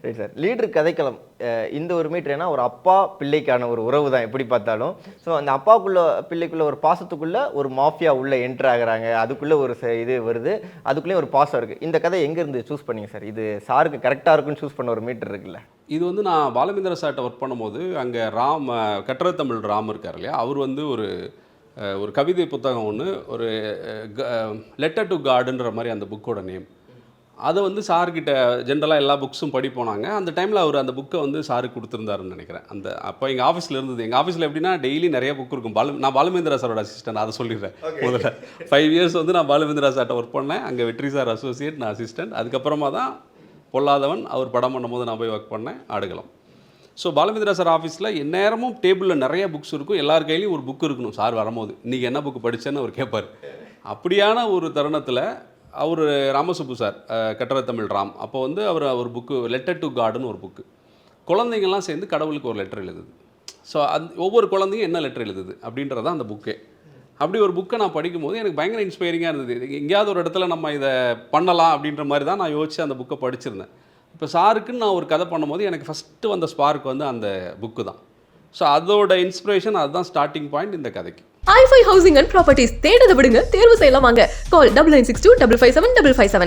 Right sir. Leader கதைக்களம் இந்த ஒரு மீட்டர் ஏன்னா ஒரு அப்பா பிள்ளைக்கான ஒரு உறவு தான் எப்படி பார்த்தாலும். ஸோ அந்த அப்பாவுக்குள்ள பிள்ளைக்குள்ள ஒரு பாசத்துக்குள்ள ஒரு மாஃபியா உள்ள என்ட்ரு ஆகுறாங்க, அதுக்குள்ள ஒரு இது வருது, அதுக்குள்ளேயும் ஒரு பாசம் இருக்குது. இந்த கதை எங்கேருந்து சூஸ் பண்ணீங்க சார்? இது சாருக்கு கரெக்டாக இருக்குன்னு சூஸ் பண்ண ஒரு மீட்டர் இருக்குல்ல? இது வந்து நான் பாலமேந்திர சார்கிட்ட ஒர்க் பண்ணும்போது அங்கே ராம் கட்டுரை தமிழ் ராம் இருக்கார் இல்லையா, அவர் வந்து ஒரு கவிதை புத்தகம் ஒன்று, ஒரு லெட்டர் டு காடுன்ற மாதிரி அந்த புக்கோட நேம். அதை வந்து சார்கிட்ட ஜென்ரலாக எல்லா புக்ஸும் படிப்போனாங்க. அந்த டைமில் அவர் அந்த புக்கை வந்து சாருக்கு கொடுத்துருந்தாருன்னு நினைக்கிறேன். அப்போ எங்கள் ஆஃபீஸில் இருந்தது. எங்கள் ஆஃபீஸில் எப்படின்னா டெய்லி நிறைய புக் இருக்கும். நான் பாலமேந்திரா சாரோட அசிஸ்டன்ட், அதை சொல்லிடுறேன் முதல்ல. 5 இயர்ஸ் வந்து நான் பாலமேந்திரா சார்கிட்ட ஒர்க் பண்ணேன். அங்கே வெற்றி சார் அசோசியேட், நான் அசிஸ்டன்ட். அதுக்கப்புறமா தான் பொல்லாதவன் அவர் படம் பண்ணும்போது நான் போய் ஒர்க் பண்ணேன், ஆடுகளம். ஸோ பாலமேந்திரா சார் ஆஃபீஸில் எந்நேரமும் டேபிளில் நிறைய புக்ஸ் இருக்கும், எல்லார் கையிலையும் ஒரு புக் இருக்கணும். சார் வரும்போது இன்றைக்கி என்ன புக்கு படித்தேன்னு அவர் கேட்பார். அப்படியான ஒரு தருணத்தில் அவர் ராமசுப்பு சார், கட்டுரை தமிழ் ராம், அப்போ வந்து ஒரு புக்கு லெட்டர் டு காடுன்னு ஒரு புக்கு, குழந்தைங்கள்லாம் சேர்ந்து கடவுளுக்கு ஒரு லெட்டர் எழுதுது. ஸோ ஒவ்வொரு குழந்தையும் என்ன லெட்டர் எழுதுது அப்படின்றது தான் அந்த புக்கே. அப்படி ஒரு புக்கை நான் படிக்கும்போது எனக்கு பயங்கர இன்ஸ்பைரிங்காக இருந்தது. எங்கேயாவது ஒரு இடத்துல நம்ம இதை பண்ணலாம் அப்படின்ற மாதிரி தான் நான் யோசித்து அந்த புக்கை படிச்சிருந்தேன். இப்போ சாருக்குன்னு நான் ஒரு கதை பண்ணும்போது எனக்கு ஃபஸ்ட்டு வந்த ஸ்பார்க் வந்து அந்த புக்கு தான். ஸோ அதோட இன்ஸ்பிரேஷன், அதுதான் ஸ்டார்டிங் பாயிண்ட் இந்த கதைக்கு. i5 Housing and Properties தேடுத விடுங்க, தேர்வு செய்யலாம் வாங்க. கால் 9962 557 557.